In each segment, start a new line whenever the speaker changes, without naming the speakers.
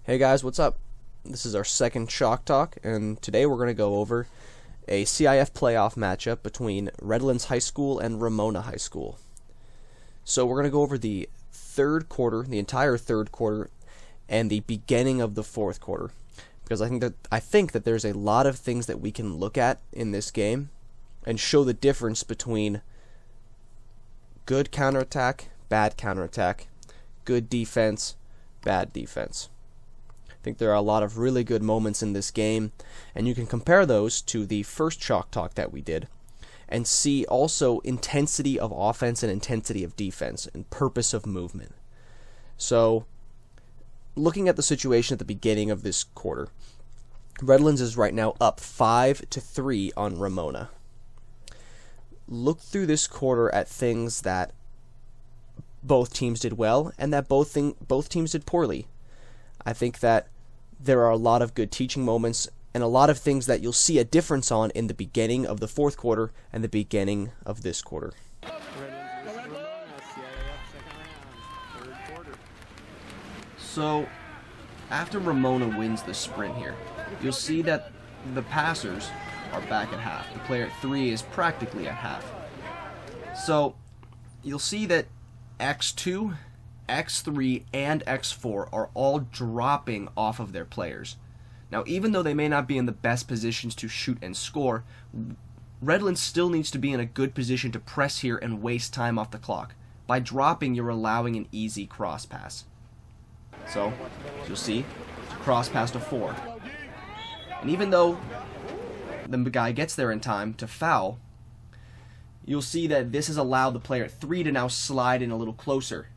Hey guys, what's up? This is our second Chalk Talk, and today we're going to go over a CIF playoff matchup between Redlands High School and Ramona High School. So we're going to go over the third quarter, the entire third quarter, and the beginning of the fourth quarter, because I think that there's a lot of things that we can look at in this game and show the difference between good counterattack, bad counterattack, good defense, bad defense. I think there are a lot of really good moments in this game, and you can compare those to the first Chalk Talk that we did and see also intensity of offense and intensity of defense and purpose of movement. So, looking at the situation at the beginning of this quarter, Redlands is right now up 5-3 on Ramona. Look through this quarter at things that both teams did well and that both teams did poorly. I think that there are a lot of good teaching moments and a lot of things that you'll see a difference on in the beginning of the fourth quarter and the beginning of this quarter. So, after Ramona wins the sprint here, you'll see that the passers are back at half. The player at 3 is practically at half. So, you'll see that X2, X3, and X4 are all dropping off of their players. Now, even though they may not be in the best positions to shoot and score, Redlands still needs to be in a good position to press here and waste time off the clock. By dropping, you're allowing an easy cross pass. So, as you'll see, cross pass to 4. And even though the guy gets there in time to foul, you'll see that this has allowed the player at 3 to now slide in a little closer.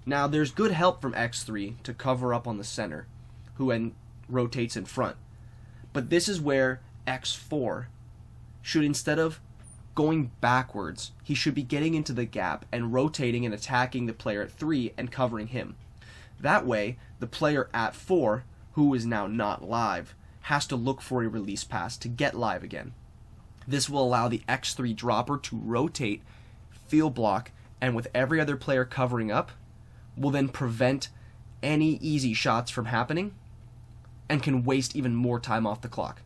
Now, there's good help from X3 to cover up on the center, who then rotates in front. But this is where X4 should, instead of going backwards, he should be getting into the gap and rotating and attacking the player at 3 and covering him. That way, the player at 4, who is now not live, has to look for a release pass to get live again. This will allow the X3 dropper to rotate, field block, and with every other player covering up, will then prevent any easy shots from happening and can waste even more time off the clock.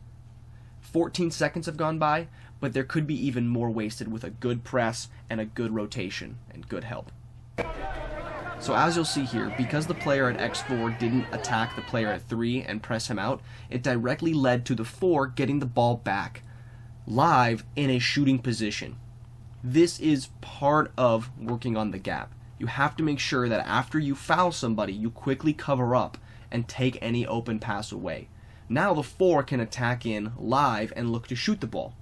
14 seconds have gone by, but there could be even more wasted with a good press and a good rotation and good help. So as you'll see here, because the player at X4 didn't attack the player at 3 and press him out, it directly led to the 4 getting the ball back live in a shooting position. This is part of working on the gap. You have to make sure that after you foul somebody, you quickly cover up and take any open pass away. Now the 4 can attack in live and look to shoot the ball.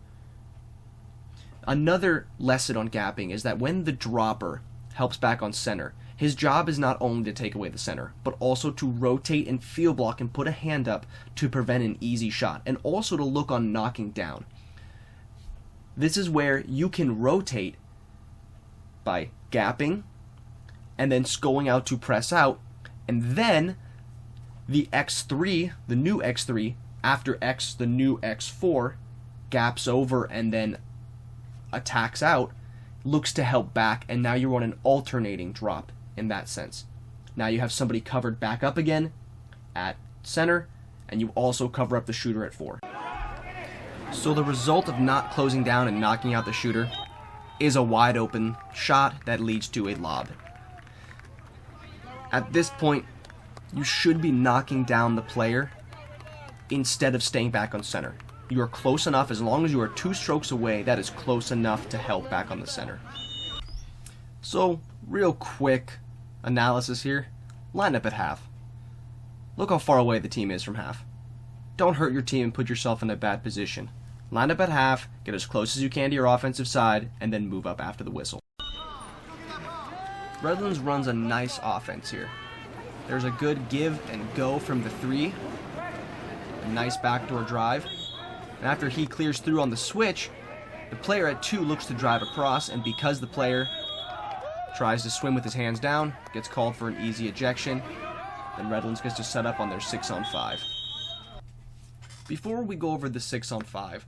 Another lesson on gapping is that when the dropper helps back on center, his job is not only to take away the center, but also to rotate and field block and put a hand up to prevent an easy shot, and also to look on knocking down. This is where you can rotate by gapping, and then going out to press out, and then the X3, the new X3, after X, the new X4, gaps over and then attacks out, looks to help back, and now you're on an alternating drop in that sense. Now you have somebody covered back up again at center, and you also cover up the shooter at 4. So the result of not closing down and knocking out the shooter is a wide open shot that leads to a lob. At this point, you should be knocking down the player instead of staying back on center. You are close enough. As long as you are 2 strokes away, that is close enough to help back on the center. So, real quick analysis here. Line up at half. Look how far away the team is from half. Don't hurt your team and put yourself in a bad position. Line up at half, get as close as you can to your offensive side, and then move up after the whistle. Redlands runs a nice offense here. There's a good give and go from the 3. A nice backdoor drive. And after he clears through on the switch, the player at 2 looks to drive across, and because the player tries to swim with his hands down, gets called for an easy ejection, then Redlands gets to set up on their 6-on-5. Before we go over the 6-on-5,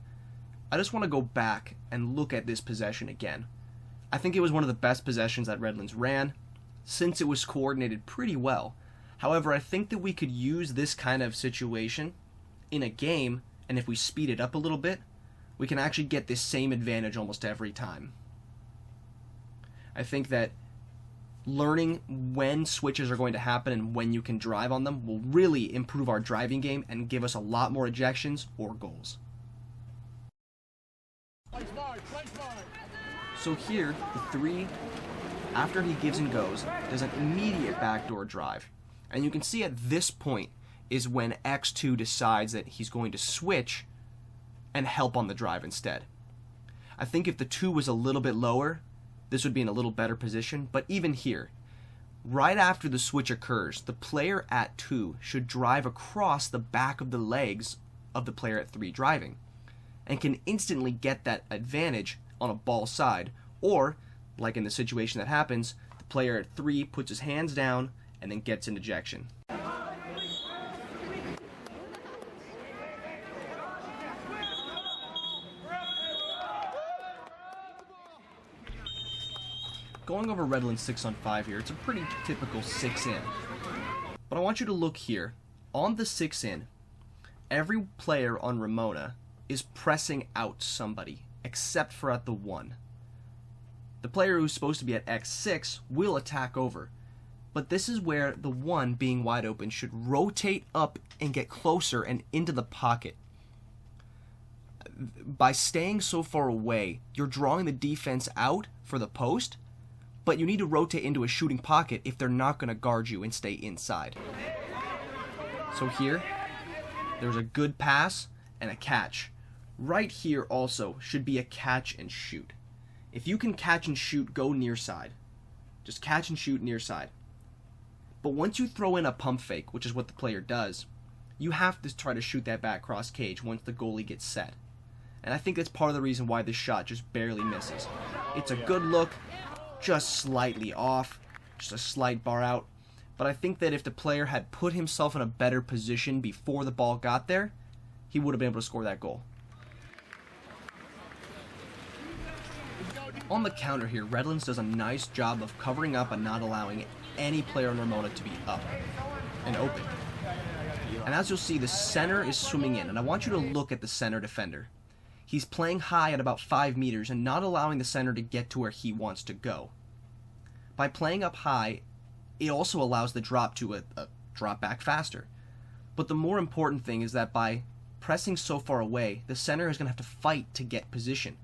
I just want to go back and look at this possession again. I think it was one of the best possessions that Redlands ran, since it was coordinated pretty well. However, I think that we could use this kind of situation in a game, and if we speed it up a little bit, we can actually get this same advantage almost every time. I think that learning when switches are going to happen and when you can drive on them will really improve our driving game and give us a lot more ejections or goals. So here, the 3, after he gives and goes, does an immediate backdoor drive. And you can see at this point is when X2 decides that he's going to switch and help on the drive instead. I think if the 2 was a little bit lower, this would be in a little better position, but even here, right after the switch occurs, the player at 2 should drive across the back of the legs of the player at 3 driving, and can instantly get that advantage on a ball side, or, like in the situation that happens, the player at 3 puts his hands down and then gets an ejection. Going over Redland's 6-on-5 here, it's a pretty typical 6-in. But I want you to look here. On the 6-in, every player on Ramona is pressing out somebody, except for at the 1. The player who's supposed to be at X6 will attack over. But this is where the 1, being wide open, should rotate up and get closer and into the pocket. By staying so far away, you're drawing the defense out for the post, but you need to rotate into a shooting pocket if they're not going to guard you and stay inside. So here, there's a good pass and a catch. Right here also should be a catch and shoot. If you can catch and shoot, go near side. Just catch and shoot near side. But once you throw in a pump fake, which is what the player does, you have to try to shoot that back cross cage once the goalie gets set. And I think that's part of the reason why this shot just barely misses. It's a good look, just slightly off, just a slight bar out. But I think that if the player had put himself in a better position before the ball got there, he would have been able to score that goal. On the counter here, Redlands does a nice job of covering up and not allowing any player on Ramona to be up and open. And as you'll see, the center is swimming in, and I want you to look at the center defender. He's playing high at about 5 meters and not allowing the center to get to where he wants to go. By playing up high, it also allows the drop to drop back faster. But the more important thing is that by pressing so far away, the center is going to have to fight to get position.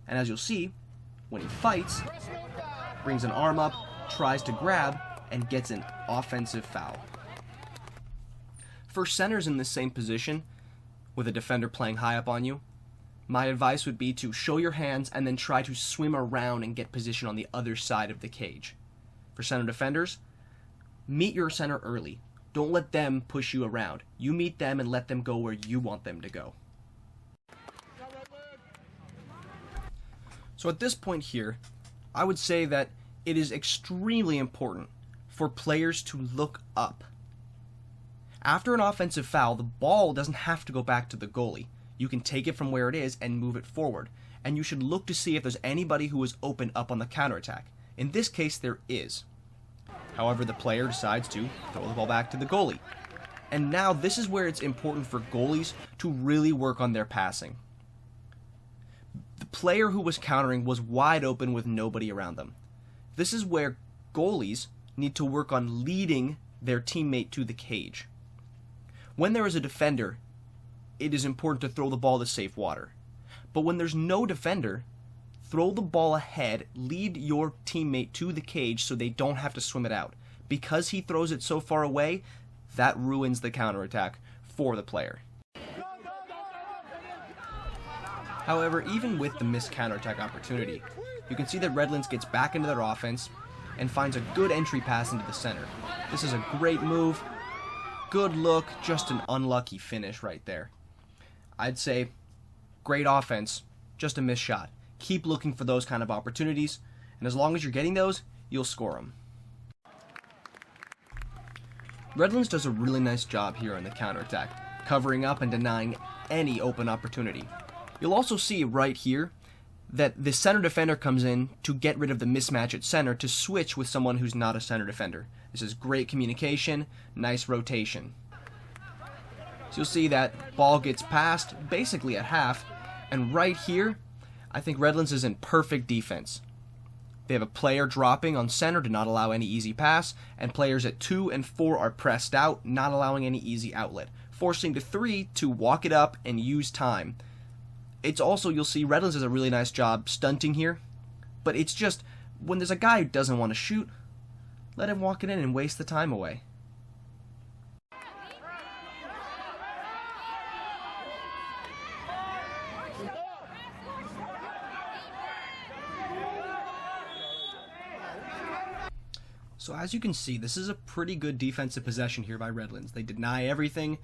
And as you'll see, when he fights, brings an arm up, tries to grab, and gets an offensive foul. For centers in the same position, with a defender playing high up on you, my advice would be to show your hands and then try to swim around and get position on the other side of the cage. For center defenders, meet your center early. Don't let them push you around. You meet them and let them go where you want them to go. So at this point here, I would say that it is extremely important for players to look up. After an offensive foul, the ball doesn't have to go back to the goalie. You can take it from where it is and move it forward. And you should look to see if there's anybody who is open up on the counterattack. In this case, there is. However, the player decides to throw the ball back to the goalie. And now this is where it's important for goalies to really work on their passing. The player who was countering was wide open with nobody around them. This is where goalies need to work on leading their teammate to the cage. When there is a defender, it is important to throw the ball to safe water. But when there's no defender, throw the ball ahead, lead your teammate to the cage so they don't have to swim it out. Because he throws it so far away, that ruins the counterattack for the player. However, even with the missed counterattack opportunity, you can see that Redlands gets back into their offense and finds a good entry pass into the center. This is a great move, good look, just an unlucky finish right there. I'd say great offense, just a missed shot. Keep looking for those kind of opportunities, and as long as you're getting those, you'll score them. Redlands does a really nice job here on the counterattack, covering up and denying any open opportunity. You'll also see right here that the center defender comes in to get rid of the mismatch at center to switch with someone who's not a center defender. This is great communication, nice rotation. So you'll see that ball gets passed basically at half, and right here, I think Redlands is in perfect defense. They have a player dropping on center to not allow any easy pass, and players at 2 and 4 are pressed out, not allowing any easy outlet, forcing the 3 to walk it up and use time. It's also, you'll see, Redlands does a really nice job stunting here, but it's just, when there's a guy who doesn't want to shoot, let him walk it in and waste the time away. So as you can see, this is a pretty good defensive possession here by Redlands. They deny everything,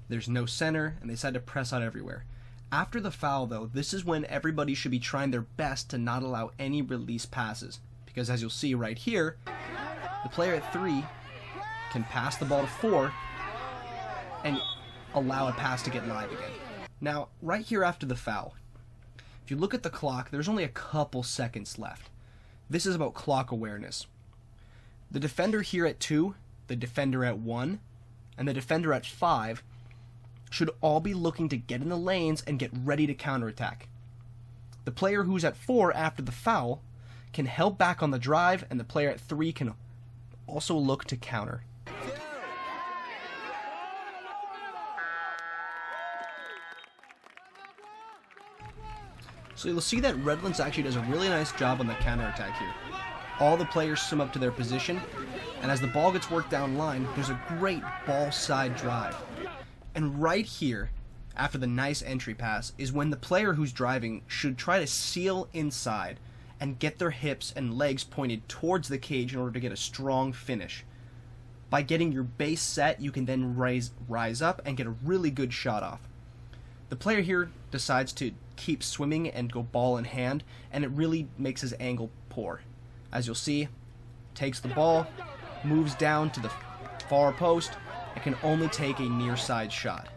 there's no center, and they decide to press out everywhere. After the foul, though, this is when everybody should be trying their best to not allow any release passes. Because as you'll see right here, the player at 3 can pass the ball to 4 and allow a pass to get live again. Now, right here after the foul, if you look at the clock, there's only a couple seconds left. This is about clock awareness. The defender here at 2, the defender at 1, and the defender at 5 should all be looking to get in the lanes and get ready to counterattack. The player who's at 4 after the foul can help back on the drive, and the player at 3 can also look to counter. So you'll see that Redlands actually does a really nice job on the counterattack here. All the players swim up to their position, and as the ball gets worked down line, there's a great ball side drive. And right here, after the nice entry pass, is when the player who's driving should try to seal inside and get their hips and legs pointed towards the cage in order to get a strong finish. By getting your base set, you can then rise up and get a really good shot off. The player here decides to keep swimming and go ball in hand, and it really makes his angle poor. As you'll see, takes the ball, moves down to the far post, and can only take a near side shot.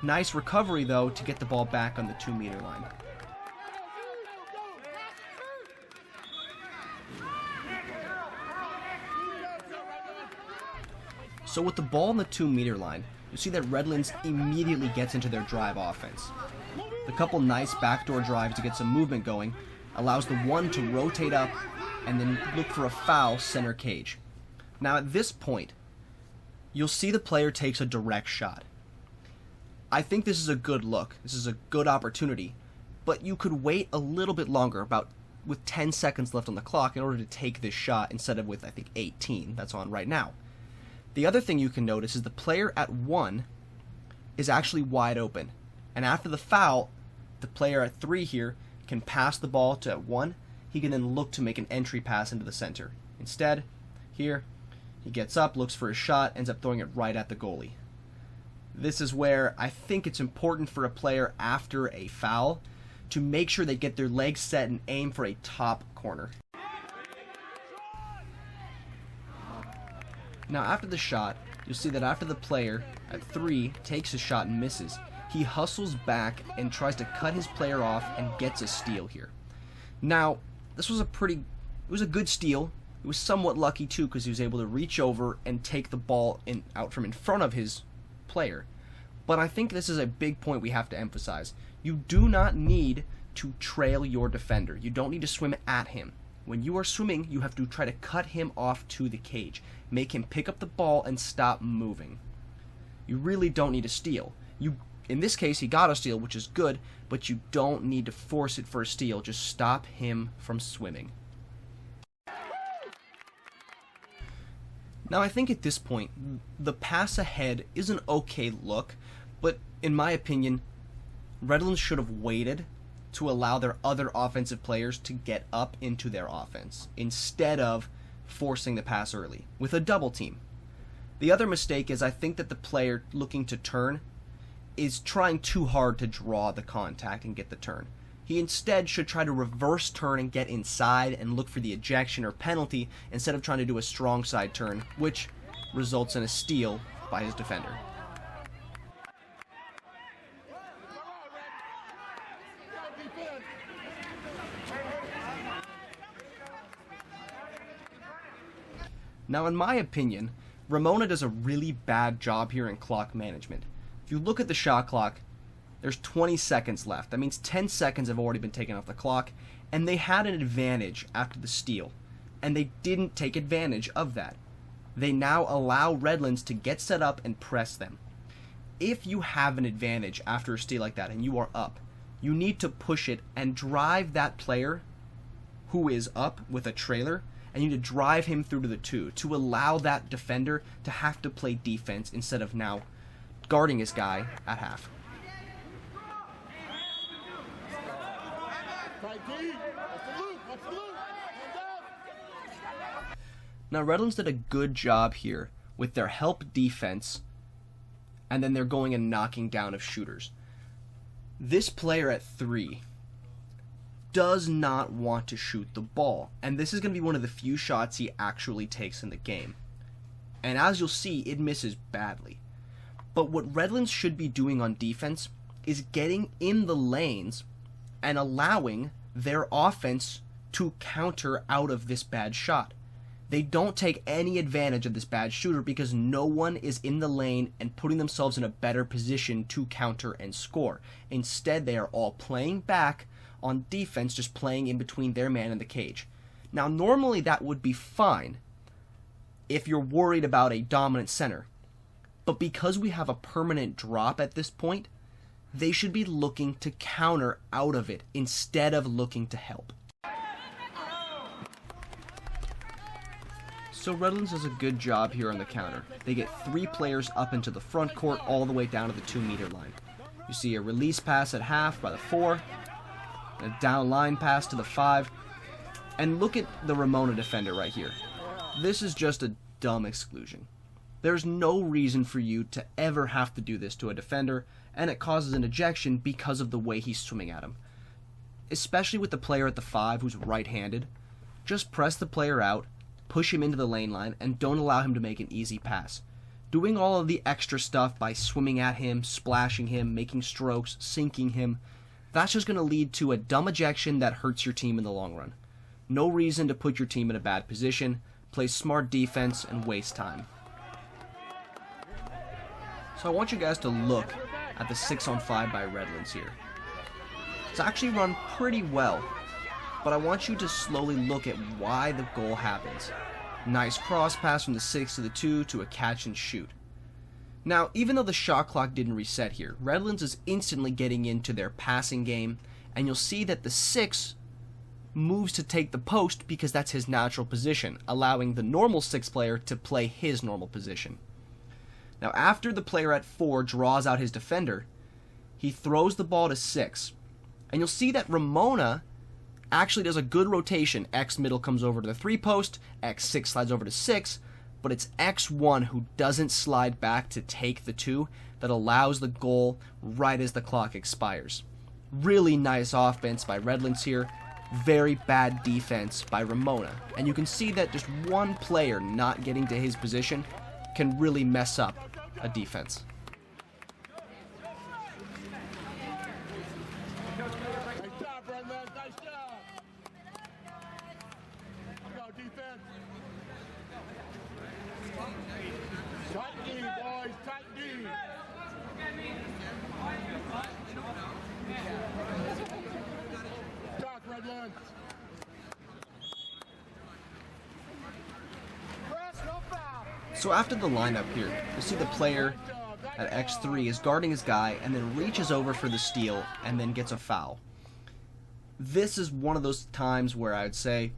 Nice recovery, though, to get the ball back on the 2-meter line. So with the ball on the 2-meter line, you see that Redlands immediately gets into their drive offense. The couple nice backdoor drives to get some movement going allows the 1 to rotate up and then look for a foul center cage. Now at this point, you'll see the player takes a direct shot. I think this is a good look. This is a good opportunity, but you could wait a little bit longer, about with 10 seconds left on the clock, in order to take this shot instead of with, I think, 18 that's on right now. The other thing you can notice is the player at 1 is actually wide open, and after the foul, the player at 3 here can pass the ball to 1. He can then look to make an entry pass into the center. Instead, here, he gets up, looks for a shot, ends up throwing it right at the goalie. This is where I think it's important for a player after a foul to make sure they get their legs set and aim for a top corner. Now after the shot, you'll see that after the player at 3 takes a shot and misses, he hustles back and tries to cut his player off and gets a steal here. Now, this was it was a good steal. It was somewhat lucky too, because he was able to reach over and take the ball out from in front of his player. But I think this is a big point we have to emphasize. You do not need to trail your defender. You don't need to swim at him. When you are swimming, you have to try to cut him off to the cage. Make him pick up the ball and stop moving. You really don't need to steal. In this case, he got a steal, which is good, but you don't need to force it for a steal. Just stop him from swimming. Now, I think at this point, the pass ahead is an okay look, but in my opinion, Redlands should have waited to allow their other offensive players to get up into their offense, instead of forcing the pass early with a double team. The other mistake is I think that the player looking to turn is trying too hard to draw the contact and get the turn. He instead should try to reverse turn and get inside and look for the ejection or penalty instead of trying to do a strong side turn, which results in a steal by his defender. Now, in my opinion, Ramona does a really bad job here in clock management. If you look at the shot clock, there's 20 seconds left. That means 10 seconds have already been taken off the clock, and they had an advantage after the steal, and they didn't take advantage of that. They now allow Redlands to get set up and press them. If you have an advantage after a steal like that and you are up, you need to push it and drive that player who is up with a trailer, and you need to drive him through to the 2 to allow that defender to have to play defense instead of now guarding his guy at half. Now, Redlands did a good job here with their help defense, and then they're going and knocking down of shooters. This player at 3 does not want to shoot the ball, and this is going to be one of the few shots he actually takes in the game. And as you'll see, it misses badly. But what Redlands should be doing on defense is getting in the lanes and allowing their offense to counter out of this bad shot. They don't take any advantage of this bad shooter because no one is in the lane and putting themselves in a better position to counter and score. Instead, they are all playing back on defense, just playing in between their man and the cage. Now, normally that would be fine if you're worried about a dominant center. But because we have a permanent drop at this point, they should be looking to counter out of it instead of looking to help. So Redlands does a good job here on the counter. They get 3 players up into the front court all the way down to the 2-meter line. You see a release pass at half by the 4, a down line pass to the 5, and look at the Ramona defender right here. This is just a dumb exclusion. There's no reason for you to ever have to do this to a defender, and it causes an ejection because of the way he's swimming at him. Especially with the player at the 5 who's right-handed. Just press the player out, push him into the lane line, and don't allow him to make an easy pass. Doing all of the extra stuff by swimming at him, splashing him, making strokes, sinking him, that's just going to lead to a dumb ejection that hurts your team in the long run. No reason to put your team in a bad position, play smart defense, and waste time. So I want you guys to look at the 6-on-5 by Redlands here. It's actually run pretty well, but I want you to slowly look at why the goal happens. Nice cross pass from the 6 to the 2 to a catch and shoot. Now, even though the shot clock didn't reset here, Redlands is instantly getting into their passing game, and you'll see that the 6 moves to take the post because that's his natural position, allowing the normal 6 player to play his normal position. Now, after the player at 4 draws out his defender, he throws the ball to 6, and you'll see that Ramona actually does a good rotation. X middle comes over to the 3 post, X6 slides over to 6, but it's X1 who doesn't slide back to take the 2 that allows the goal right as the clock expires. Really nice offense by Redlands here, very bad defense by Ramona, and you can see that just one player not getting to his position can really mess up a defense. So after the lineup here, you'll see the player at X3 is guarding his guy and then reaches over for the steal and then gets a foul. This is one of those times where I'd say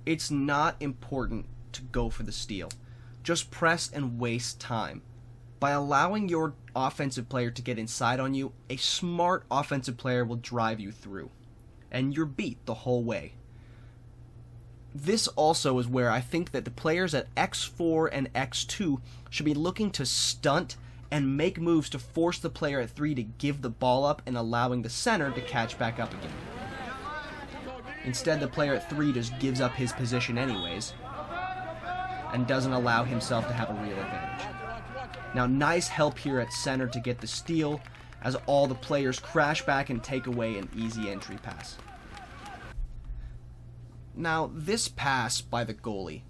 it's not important to go for the steal. Just press and waste time. By allowing your offensive player to get inside on you, a smart offensive player will drive you through, and you're beat the whole way. This also is where I think that the players at X4 and X2 should be looking to stunt and make moves to force the player at 3 to give the ball up and allowing the center to catch back up again. Instead, the player at 3 just gives up his position anyways and doesn't allow himself to have a real advantage. Now, nice help here at center to get the steal as all the players crash back and take away an easy entry pass. Now, this pass by the goalie,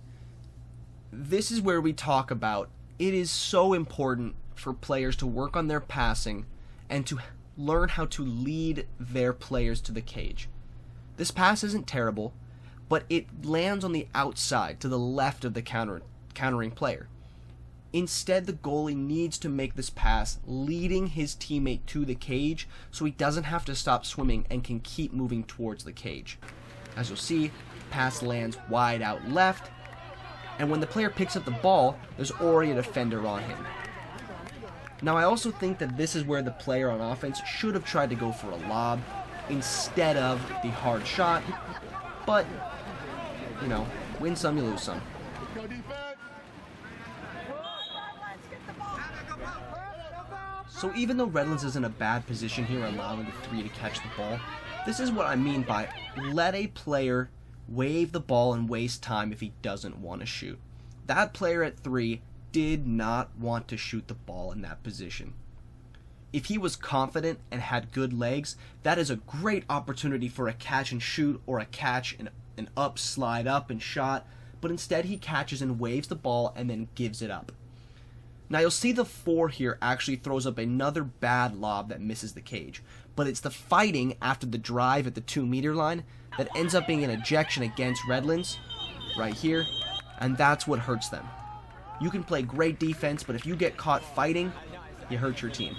this is where we talk about it is so important for players to work on their passing and to learn how to lead their players to the cage. This pass isn't terrible, but it lands on the outside to the left of the countering player. Instead, the goalie needs to make this pass leading his teammate to the cage so he doesn't have to stop swimming and can keep moving towards the cage. As you'll see, pass lands wide out left, and when the player picks up the ball, there's already a defender on him. Now, I also think that this is where the player on offense should have tried to go for a lob instead of the hard shot, but, you know, win some, you lose some. So even though Redlands is in a bad position here allowing the 3 to catch the ball, this is what I mean by let a player wave the ball and waste time if he doesn't want to shoot. That player at 3 did not want to shoot the ball in that position. If he was confident and had good legs, that is a great opportunity for a catch and shoot or a catch and an up, slide up and shot, but instead he catches and waves the ball and then gives it up. Now you'll see the 4 here actually throws up another bad lob that misses the cage, but it's the fighting after the drive at the 2-meter line that ends up being an ejection against Redlands right here, and that's what hurts them. You can play great defense, but if you get caught fighting, you hurt your team.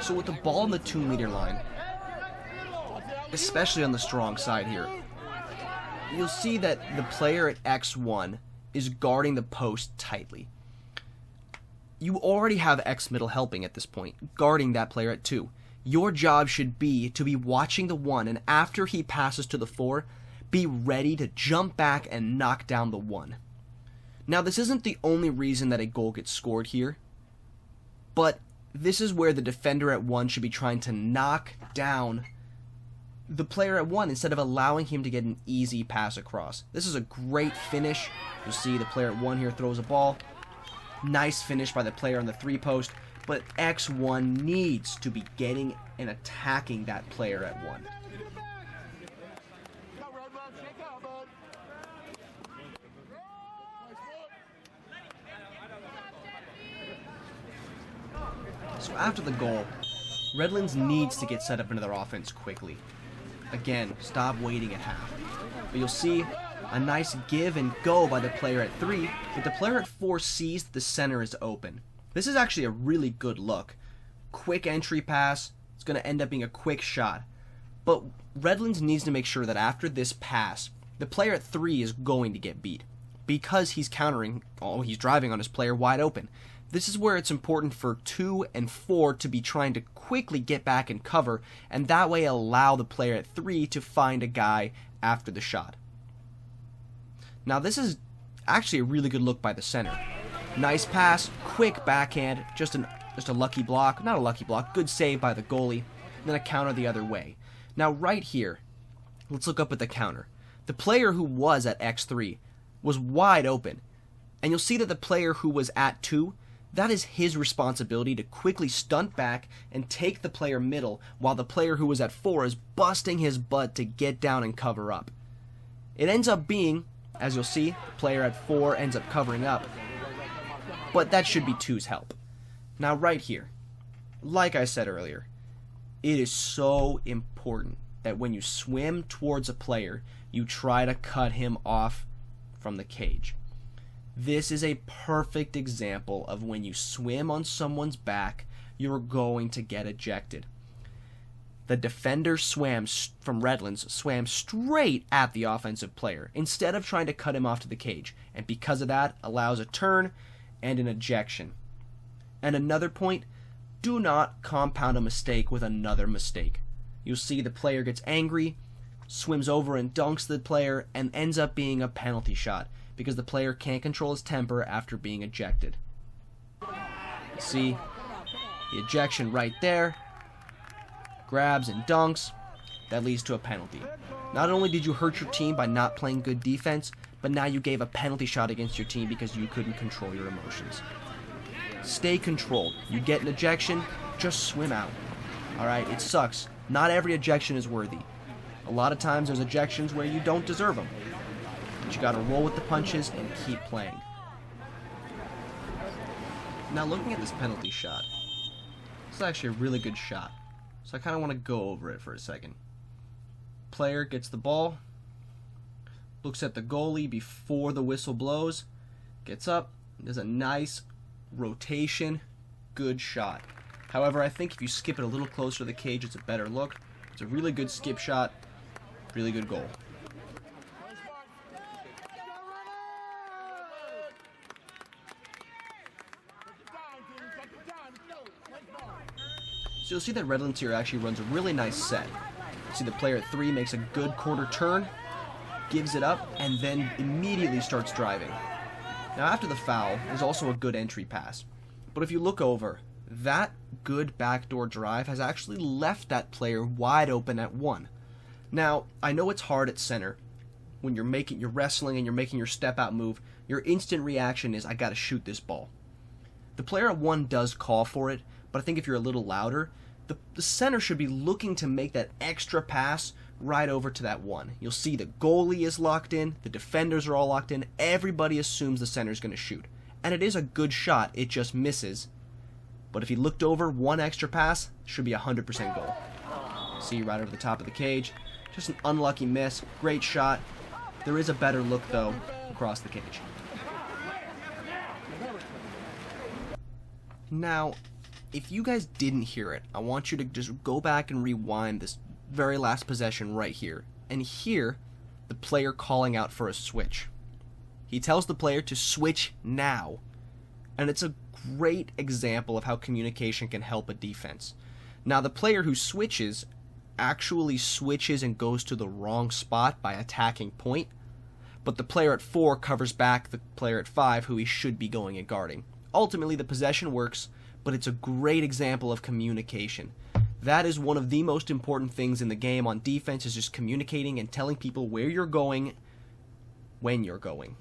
So with the ball on the 2-meter line, especially on the strong side here, you'll see that the player at X1 is guarding the post tightly. You already have X middle helping at this point, guarding that player at 2. Your job should be to be watching the 1, and after he passes to the 4, be ready to jump back and knock down the 1. Now, this isn't the only reason that a goal gets scored here, but this is where the defender at 1 should be trying to knock down the player at 1 instead of allowing him to get an easy pass across. This is a great finish. You'll see the player at 1 here throws a ball. Nice finish by the player on the 3 post, but X1 needs to be getting and attacking that player at 1. So after the goal, Redlands needs to get set up into their offense quickly. Again, stop waiting at half. But you'll see a nice give and go by the player at 3, but the player at 4 sees that the center is open. This is actually a really good look. Quick entry pass. It's going to end up being a quick shot. But Redlands needs to make sure that after this pass, the player at 3 is going to get beat because he's countering, he's driving on his player wide open. This is where it's important for 2 and 4 to be trying to quickly get back and cover, and that way allow the player at 3 to find a guy after the shot. Now this is actually a really good look by the center. Nice pass, quick backhand, just a lucky block, not a lucky block, good save by the goalie, and then a counter the other way. Now right here, let's look up at the counter. The player who was at X3 was wide open, and you'll see that the player who was at 2, that is his responsibility to quickly stunt back and take the player middle, while the player who was at 4 is busting his butt to get down and cover up. It ends up being, as you'll see, the player at 4 ends up covering up, but that should be 2's help. Now right here, like I said earlier, it is so important that when you swim towards a player, you try to cut him off from the cage. This is a perfect example of when you swim on someone's back, you're going to get ejected. The defender from Redlands swam straight at the offensive player instead of trying to cut him off to the cage, and because of that, allows a turn and an ejection. And another point, do not compound a mistake with another mistake. You'll see the player gets angry, swims over and dunks the player, and ends up being a penalty shot, because the player can't control his temper after being ejected. See, the ejection right there, grabs and dunks, that leads to a penalty. Not only did you hurt your team by not playing good defense, but now you gave a penalty shot against your team because you couldn't control your emotions. Stay controlled. You get an ejection, just swim out. Alright, it sucks. Not every ejection is worthy. A lot of times there's ejections where you don't deserve them. But you gotta roll with the punches and keep playing. Now looking at this penalty shot, this is actually a really good shot. So I kind of want to go over it for a second. Player gets the ball, looks at the goalie before the whistle blows, gets up, does a nice rotation, good shot. However, I think if you skip it a little closer to the cage, it's a better look. It's a really good skip shot, really good goal. So you'll see that Redlands here actually runs a really nice set. See the player at 3 makes a good quarter turn, gives it up, and then immediately starts driving. Now after the foul, there's also a good entry pass. But if you look over, that good backdoor drive has actually left that player wide open at 1. Now, I know it's hard at center. When you're wrestling and you're making your step out move, your instant reaction is, I gotta shoot this ball. The player at 1 does call for it, but I think if you're a little louder, the center should be looking to make that extra pass right over to that 1. You'll see the goalie is locked in, the defenders are all locked in, everybody assumes the center's going to shoot. And it is a good shot, it just misses. But if he looked over, 1 extra pass, should be a 100% goal. See right over the top of the cage, just an unlucky miss, great shot. There is a better look though, across the cage. Now, if you guys didn't hear it, I want you to just go back and rewind this very last possession right here and hear the player calling out for a switch. He tells the player to switch now. And it's a great example of how communication can help a defense. Now, the player who switches actually switches and goes to the wrong spot by attacking point, but the player at 4 covers back the player at 5 who he should be going and guarding. Ultimately, the possession works, but it's a great example of communication. That is one of the most important things in the game on defense, is just communicating and telling people where you're going, when you're going.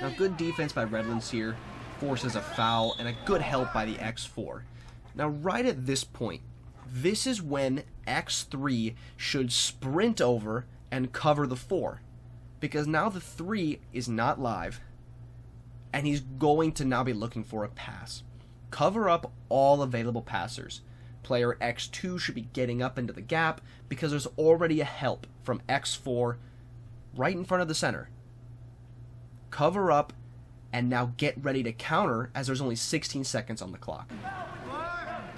Now, good defense by Redlands here forces a foul, and a good help by the X4. Now, right at this point, this is when X3 should sprint over and cover the 4, because now the 3 is not live and he's going to now be looking for a pass. Cover up all available passers. Player X2 should be getting up into the gap because there's already a help from X4 right in front of the center. Cover up and now get ready to counter, as there's only 16 seconds on the clock.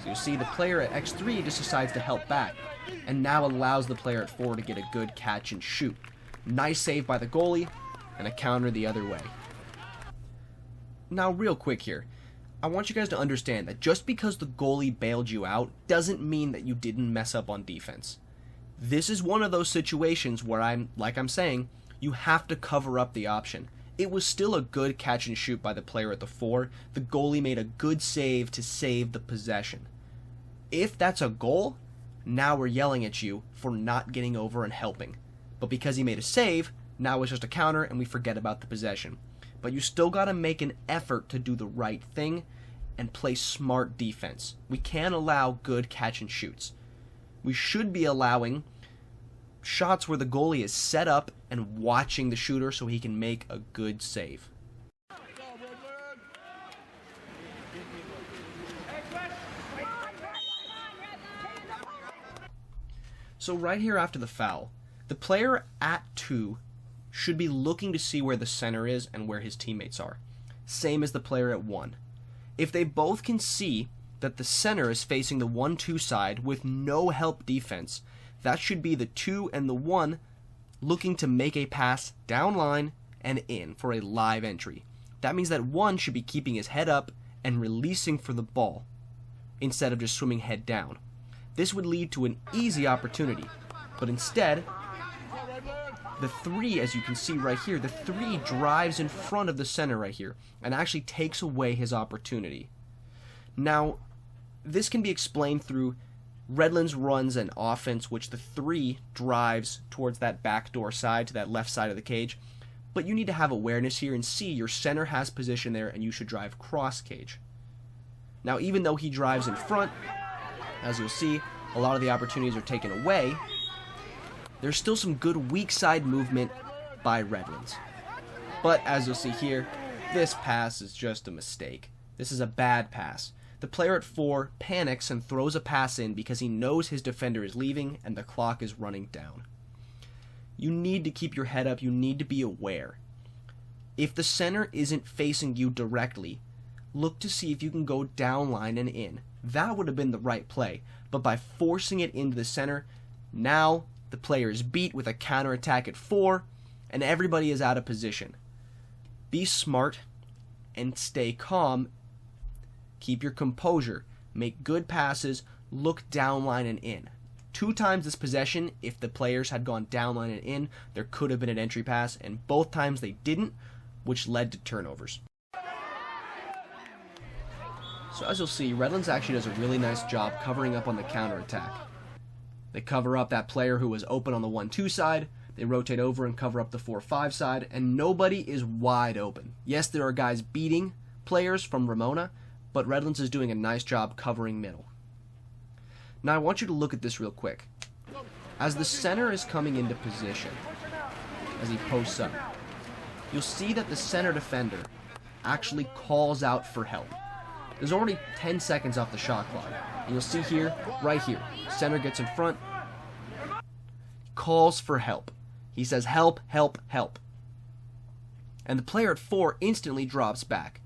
So you see the player at X3 just decides to help back, and now allows the player at 4 to get a good catch and shoot. Nice save by the goalie, and a counter the other way. Now, real quick here, I want you guys to understand that just because the goalie bailed you out doesn't mean that you didn't mess up on defense. This is one of those situations where like I'm saying, you have to cover up the option. It was still a good catch and shoot by the player at the 4. The goalie made a good save to save the possession. If that's a goal, now we're yelling at you for not getting over and helping. But because he made a save, now it's just a counter and we forget about the possession. But you still got to make an effort to do the right thing and play smart defense. We can't allow good catch and shoots. We should be allowing shots where the goalie is set up and watching the shooter so he can make a good save. So right here after the foul, the player at 2 should be looking to see where the center is and where his teammates are. Same as the player at 1. If they both can see that the center is facing the 1-2 side with no help defense, that should be the 2 and the 1 looking to make a pass down line and in for a live entry. That means that 1 should be keeping his head up and releasing for the ball instead of just swimming head down. This would lead to an easy opportunity, but instead, the 3, as you can see right here, the 3 drives in front of the center right here and actually takes away his opportunity. Now, this can be explained through Redlands runs an offense which the 3 drives towards that backdoor side, to that left side of the cage. But you need to have awareness here and see your center has position there, and you should drive cross cage. Now, even though he drives in front, as you'll see, a lot of the opportunities are taken away. There's still some good weak side movement by Redlands. But as you'll see here, this pass is just a mistake. This is a bad pass. The player at 4 panics and throws a pass in because he knows his defender is leaving and the clock is running down. You need to keep your head up. You need to be aware. If the center isn't facing you directly, look to see if you can go down line and in. That would have been the right play. But by forcing it into the center, now the player is beat with a counterattack at 4 and everybody is out of position. Be smart and stay calm. Keep your composure. Make good passes. Look down line and in. 2 times this possession, if the players had gone down line and in, there could have been an entry pass, and both times they didn't, which led to turnovers. So as you'll see, Redlands actually does a really nice job covering up on the counterattack. They cover up that player who was open on the 1-2 side, they rotate over and cover up the 4-5 side, and nobody is wide open. Yes, there are guys beating players from Ramona, but Redlands is doing a nice job covering middle. Now I want you to look at this real quick. As the center is coming into position, as he posts up, you'll see that the center defender actually calls out for help. There's already 10 seconds off the shot clock. And you'll see here, right here, center gets in front, calls for help. He says, help, help, help. And the player at 4 instantly drops back.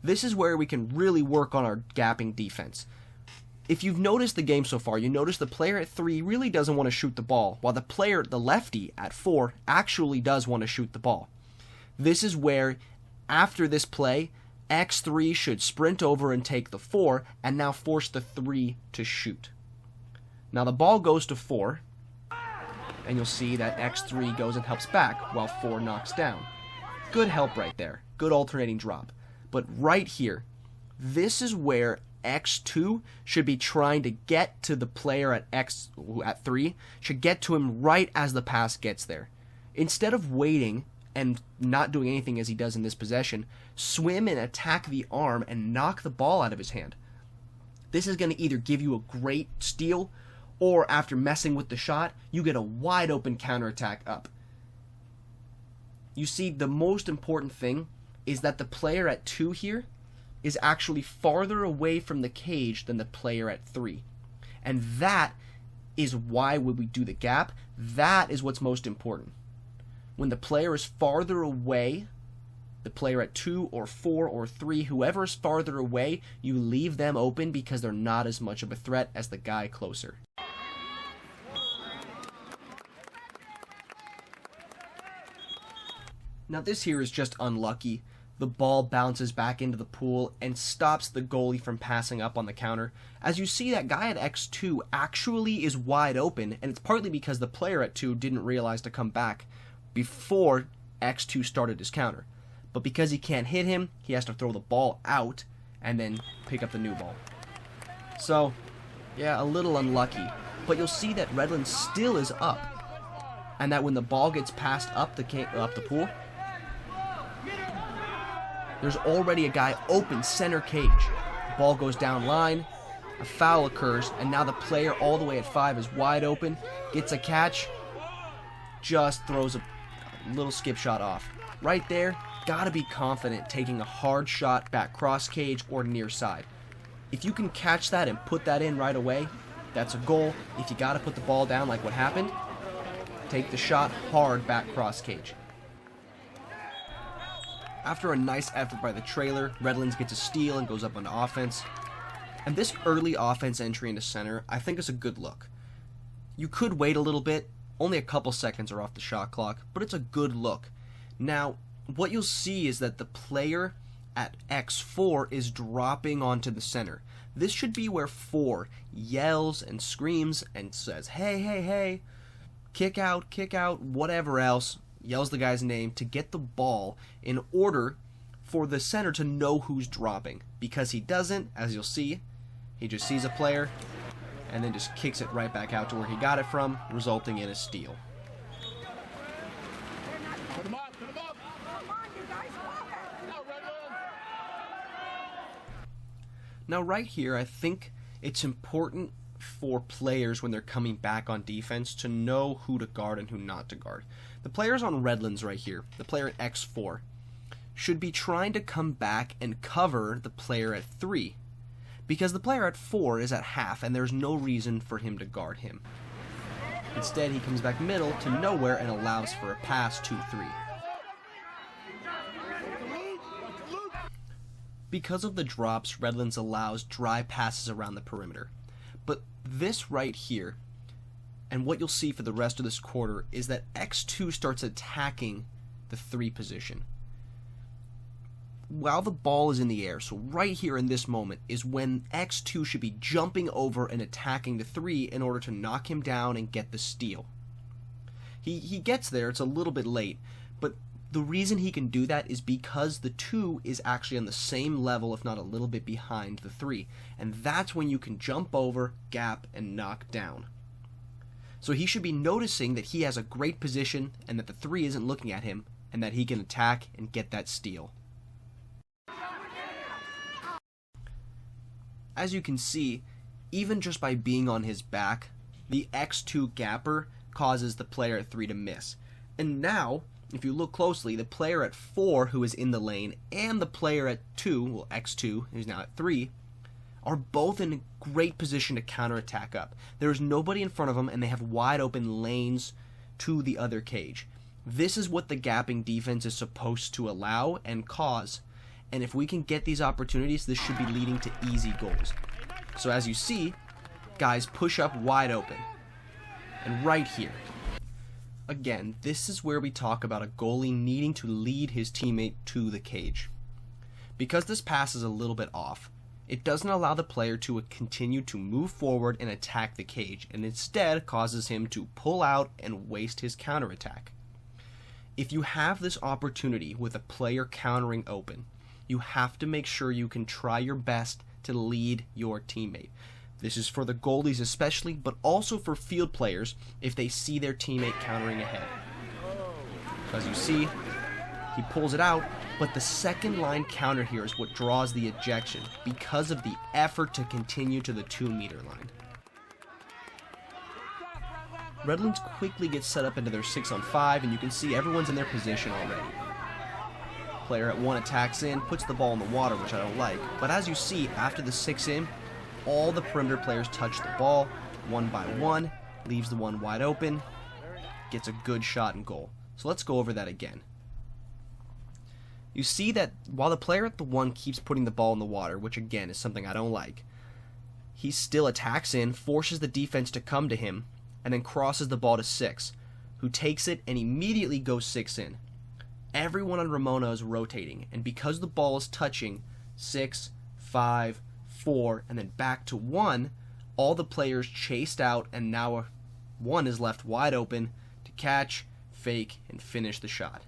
This is where we can really work on our gapping defense. If you've noticed the game so far, you notice the player at 3 really doesn't want to shoot the ball, while the lefty at 4 actually does want to shoot the ball. This is where, after this play, X3 should sprint over and take the 4, and now force the 3 to shoot. Now the ball goes to 4, and you'll see that X3 goes and helps back, while 4 knocks down. Good help right there. Good alternating drop. But right here, this is where X2 should be trying to get to the player at 3, should get to him right as the pass gets there. Instead of waiting and not doing anything as he does in this possession, swim and attack the arm and knock the ball out of his hand. This is going to either give you a great steal, or after messing with the shot, you get a wide open counterattack up. You see, the most important thing is that the player at 2 here is actually farther away from the cage than the player at 3. And that is why when we do the gap, that is what's most important. When the player is farther away, the player at 2 or 4 or 3, whoever is farther away, you leave them open because they're not as much of a threat as the guy closer. Now this here is just unlucky. The ball bounces back into the pool and stops the goalie from passing up on the counter. As you see, that guy at X2 actually is wide open, and it's partly because the player at 2 didn't realize to come back before X2 started his counter. But because he can't hit him, he has to throw the ball out and then pick up the new ball. So, yeah, a little unlucky. But you'll see that Redlands still is up, and that when the ball gets passed up the pool, there's already a guy open center cage. The ball goes down line, a foul occurs, and now the player all the way at 5 is wide open, gets a catch, just throws a little skip shot off. Right there, gotta be confident taking a hard shot back cross cage or near side. If you can catch that and put that in right away, that's a goal. If you gotta put the ball down like what happened, take the shot hard back cross cage. After a nice effort by the trailer, Redlands gets a steal and goes up on offense. And this early offense entry into center, I think is a good look. You could wait a little bit, only a couple seconds are off the shot clock, but it's a good look. Now, what you'll see is that the player at X4 is dropping onto the center. This should be where 4 yells and screams and says, hey, hey, hey, kick out, whatever else, yells the guy's name to get the ball in order for the center to know who's dropping. Because he doesn't, as you'll see, he just sees a player, and then just kicks it right back out to where he got it from, resulting in a steal.
Put him up, put him up. Come on, you guys, now, Redlands.
Now right here, I think it's important for players when they're coming back on defense to know who to guard and who not to guard. The players on Redlands right here, the player at X4, should be trying to come back and cover the player at 3, because the player at 4 is at half and there's no reason for him to guard him. Instead, he comes back middle to nowhere and allows for a pass to 3. Because of the drops, Redlands allows dry passes around the perimeter. But this right here, and what you'll see for the rest of this quarter, is that X2 starts attacking the 3 position. While the ball is in the air, so right here in this moment, is when X2 should be jumping over and attacking the 3 in order to knock him down and get the steal. He gets there, it's a little bit late, but the reason he can do that is because the 2 is actually on the same level, if not a little bit behind the 3, and that's when you can jump over, gap, and knock down. So he should be noticing that he has a great position and that the 3 isn't looking at him, and that he can attack and get that steal. As you can see, even just by being on his back, the X2 gapper causes the player at 3 to miss. And now, if you look closely, the player at 4 who is in the lane and the player at 2, well X2, who's now at 3, are both in a great position to counterattack up. There is nobody in front of them and they have wide open lanes to the other cage. This is what the gapping defense is supposed to allow and cause. And if we can get these opportunities, this should be leading to easy goals. So as you see, guys push up wide open. And right here, again, this is where we talk about a goalie needing to lead his teammate to the cage. Because this pass is a little bit off, it doesn't allow the player to continue to move forward and attack the cage, and instead causes him to pull out and waste his counterattack. If you have this opportunity with a player countering open, you have to make sure you can try your best to lead your teammate. This is for the goalies especially, but also for field players if they see their teammate countering ahead. As you see, he pulls it out, but the second line counter here is what draws the ejection because of the effort to continue to the 2-meter line. Redlands quickly gets set up into their 6-on-5, and you can see everyone's in their position already. Player at 1 attacks in, puts the ball in the water, which I don't like, but as you see, after the 6-in, all the perimeter players touch the ball, one by one, leaves the one wide open, gets a good shot and goal. So let's go over that again. You see that while the player at the 1 keeps putting the ball in the water, which again is something I don't like, he still attacks in, forces the defense to come to him, and then crosses the ball to 6, who takes it and immediately goes 6-in. Everyone on Ramona is rotating, and because the ball is touching 6, 5, 4, and then back to 1, all the players chased out, and now 1 is left wide open to catch, fake, and finish the shot.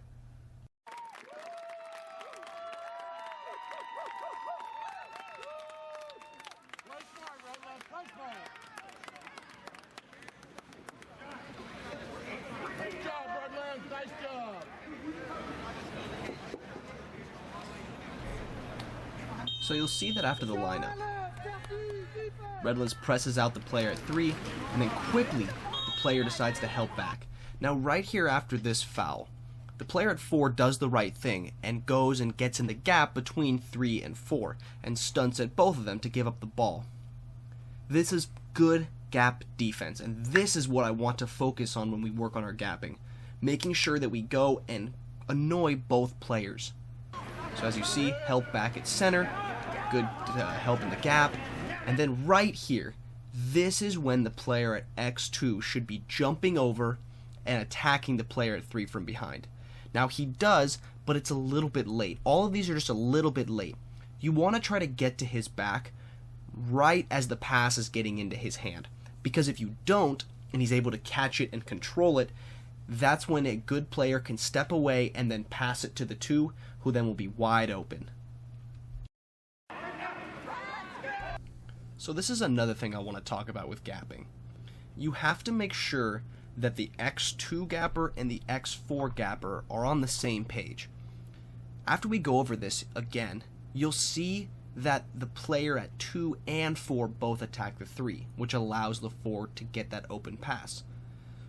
Nice job, Redlands. Nice job.
So you'll see that after the lineup, Redlands presses out the player at 3, and then quickly the player decides to help back. Now right here after this foul, the player at 4 does the right thing and goes and gets in the gap between 3 and 4 and stunts at both of them to give up the ball. This is good gap defense, and this is what I want to focus on when we work on our gapping, making sure that we go and annoy both players. So as you see, help back at center, good help in the gap, and then right here, this is when the player at X2 should be jumping over and attacking the player at 3 from behind. Now he does, but it's a little bit late. All of these are just a little bit late. You want to try to get to his back right as the pass is getting into his hand, because if you don't, and he's able to catch it and control it, that's when a good player can step away and then pass it to the 2, who then will be wide open. So this is another thing I want to talk about with gapping. You have to make sure that the X2 gapper and the X4 gapper are on the same page. After we go over this again, you'll see that the player at 2 and 4 both attack the 3, which allows the 4 to get that open pass.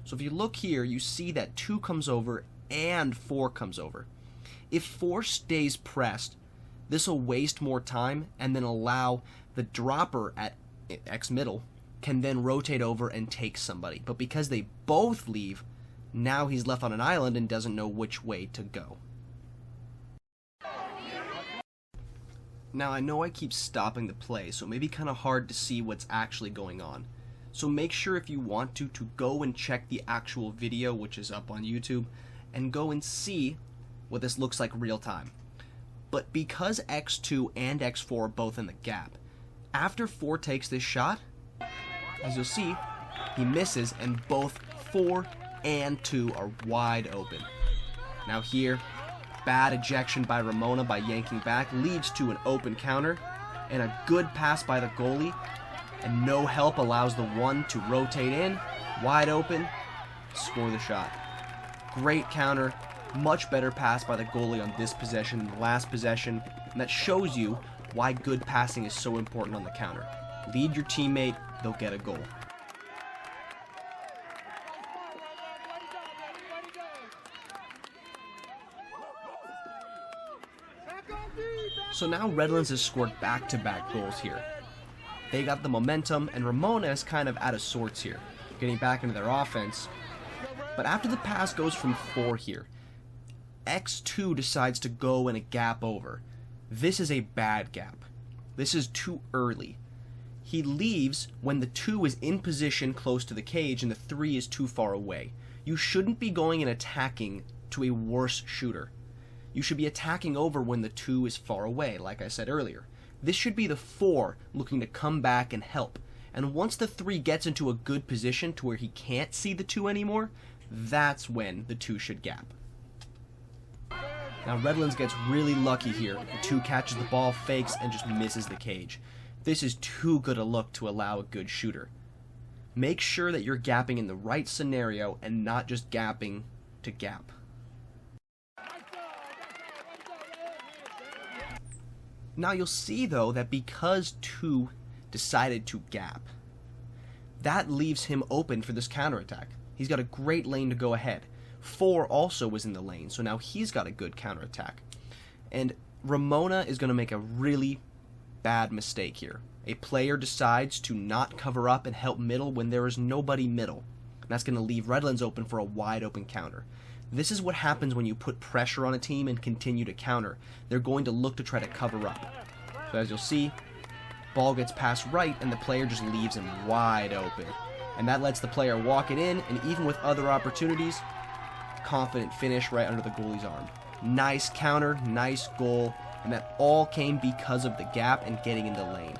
So if you look here, you see that 2 comes over and 4 comes over. If 4 stays pressed, this will waste more time and then allow the dropper at X middle can then rotate over and take somebody. But because they both leave, now he's left on an island and doesn't know which way to go. Now I know I keep stopping the play, so it may be kind of hard to see what's actually going on. So make sure if you want to go and check the actual video, which is up on YouTube, and go and see what this looks like real time. But because X2 and X4 are both in the gap, after 4 takes this shot, as you'll see, he misses and both 4 and 2 are wide open. Now here, bad ejection by Ramona by yanking back leads to an open counter, and a good pass by the goalie, and no help allows the 1 to rotate in, wide open, score the shot. Great counter, much better pass by the goalie on this possession than the last possession, and that shows you why good passing is so important on the counter. Lead your teammate, they'll get a goal. So now Redlands has scored back-to-back goals here. They got the momentum, and Ramona is kind of out of sorts here, getting back into their offense. But after the pass goes from 4 here, X2 decides to go in a gap over. This is a bad gap. This is too early. He leaves when the 2 is in position close to the cage and the 3 is too far away. You shouldn't be going and attacking to a worse shooter. You should be attacking over when the 2 is far away, like I said earlier. This should be the 4 looking to come back and help. And once the 3 gets into a good position to where he can't see the 2 anymore, that's when the 2 should gap. Now Redlands gets really lucky here. The 2 catches the ball, fakes, and just misses the cage. This is too good a look to allow a good shooter. Make sure that you're gapping in the right scenario and not just gapping to gap. Now you'll see though that because 2 decided to gap, that leaves him open for this counterattack. He's got a great lane to go ahead. 4 also was in the lane, so now he's got a good counterattack. And Ramona is going to make a really bad mistake here. A player decides to not cover up and help middle when there is nobody middle. And that's going to leave Redlands open for a wide open counter. This is what happens when you put pressure on a team and continue to counter. They're going to look to try to cover up. So as you'll see, ball gets passed right and the player just leaves him wide open. And that lets the player walk it in, and even with other opportunities, confident finish right under the goalie's arm. Nice counter, nice goal, and that all came because of the gap and getting in the lane.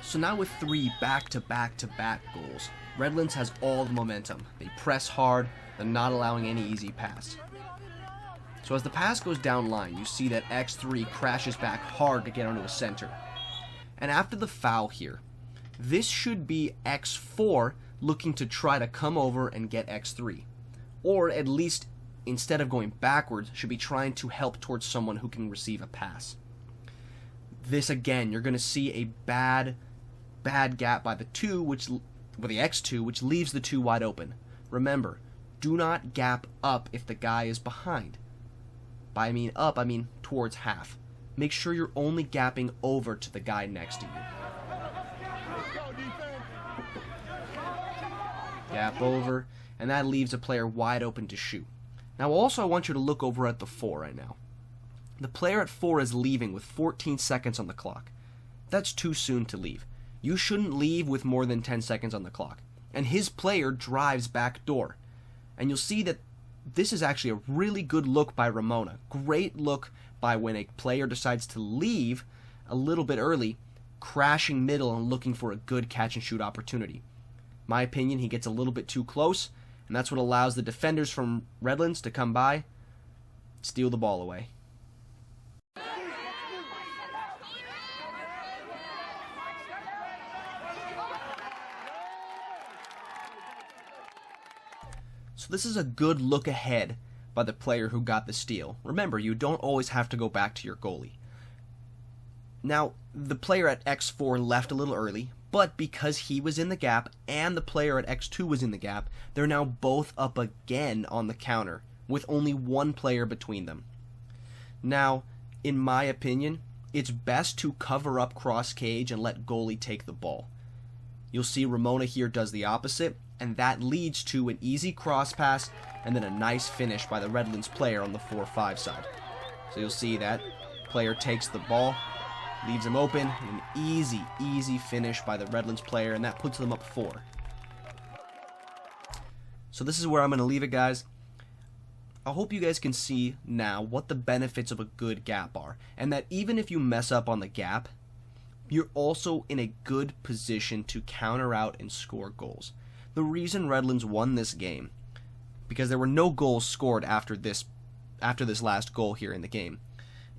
So now with 3 back-to-back-to-back goals, Redlands has all the momentum. They press hard, they're not allowing any easy pass. So as the pass goes down line, you see that X3 crashes back hard to get onto a center. And after the foul here, this should be X4 looking to try to come over and get X3. Or at least, instead of going backwards, should be trying to help towards someone who can receive a pass. This again, you're going to see a bad gap by the 2, the X2, which leaves the 2 wide open. Remember, do not gap up if the guy is behind. By up, I mean towards half. Make sure you're only gapping over to the guy next to you. Gap over, and that leaves a player wide open to shoot. Now also I want you to look over at the 4 right now. The player at 4 is leaving with 14 seconds on the clock. That's too soon to leave. You shouldn't leave with more than 10 seconds on the clock. And his player drives back door. And you'll see that this is actually a really good look by Ramona. Great look by when a player decides to leave a little bit early. crashing middle and looking for a good catch and shoot opportunity. My opinion, he gets a little bit too close, and that's what allows the defenders from Redlands to come by, steal the ball away. So this is a good look ahead by the player who got the steal. Remember, you don't always have to go back to your goalie. Now, the player at X4 left a little early, but because he was in the gap and the player at X2 was in the gap, they're now both up again on the counter, with only one player between them. Now, in my opinion, it's best to cover up cross cage and let goalie take the ball. You'll see Ramona here does the opposite, and that leads to an easy cross pass and then a nice finish by the Redlands player on the 4-5 side. So you'll see that player takes the ball, leaves him open, and an easy finish by the Redlands player, and that puts them up 4. So this is where I'm going to leave it, guys. I hope you guys can see now what the benefits of a good gap are, and that even if you mess up on the gap, you're also in a good position to counter out and score goals. The reason Redlands won this game, because there were no goals scored after this last goal here in the game,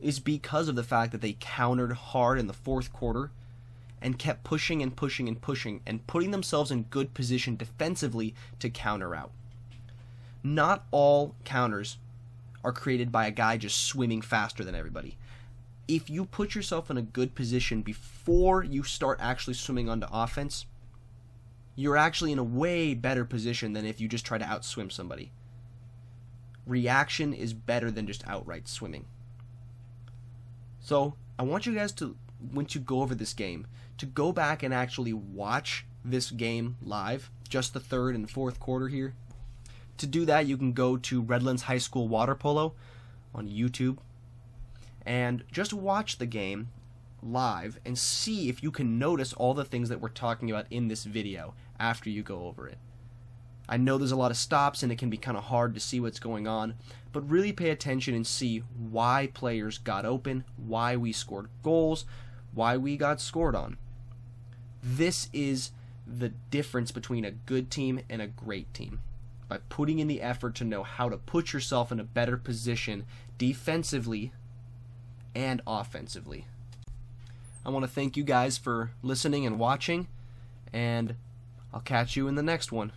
is because of the fact that they countered hard in the fourth quarter and kept pushing and putting themselves in good position defensively to counter out. Not all counters are created by a guy just swimming faster than everybody. If you put yourself in a good position before you start actually swimming onto offense, you're actually in a way better position than if you just try to outswim somebody. Reaction is better than just outright swimming. So, I want you guys to, once you go over this game, to go back and actually watch this game live, just the third and fourth quarter here. To do that, you can go to Redlands High School Water Polo on YouTube and just watch the game live and see if you can notice all the things that we're talking about in this video after you go over it. I know there's a lot of stops and it can be kind of hard to see what's going on, but really pay attention and see why players got open, why we scored goals, why we got scored on. This is the difference between a good team and a great team. By putting in the effort to know how to put yourself in a better position defensively and offensively. I want to thank you guys for listening and watching, and I'll catch you in the next one.